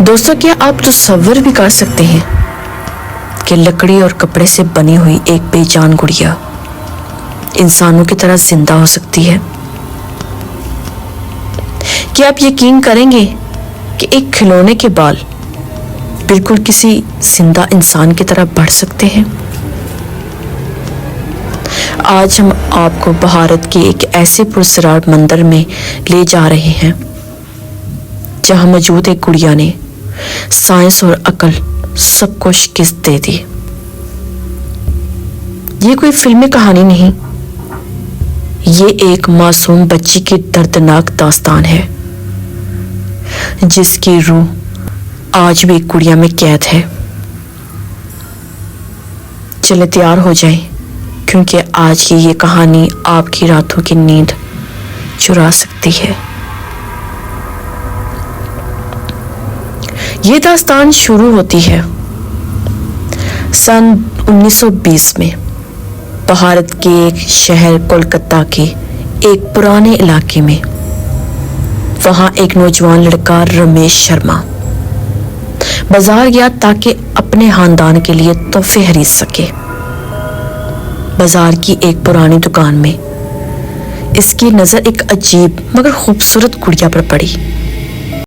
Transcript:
دوستو، کیا آپ تصور بھی کر سکتے ہیں کہ لکڑی اور کپڑے سے بنی ہوئی ایک بے جان گڑیا انسانوں کی طرح زندہ ہو سکتی ہے؟ کیا آپ یقین کریں گے کہ ایک کھلونے کے بال بالکل کسی زندہ انسان کی طرح بڑھ سکتے ہیں؟ آج ہم آپ کو بھارت کی ایک ایسے پراسرار مندر میں لے جا رہے ہیں جہاں موجود ایک گڑیا نے سائنس اور عقل سب کو شکست دے دی۔ یہ کوئی فلمی کہانی نہیں، یہ ایک معصوم بچی کی دردناک داستان ہے جس کی روح آج بھی ایک گڑیا میں قید ہے۔ چلے تیار ہو جائیں، کیونکہ آج کی یہ کہانی آپ کی راتوں کی نیند چرا سکتی ہے۔ یہ داستان شروع ہوتی ہے سن 1920 میں بھارت کے ایک شہر کولکتہ کے ایک پرانے علاقے میں۔ وہاں ایک نوجوان لڑکا رمیش شرما بازار گیا تاکہ اپنے خاندان کے لیے تحفے خرید سکے۔ بازار کی ایک پرانی دکان میں اس کی نظر ایک عجیب مگر خوبصورت گڑیا پر پڑی۔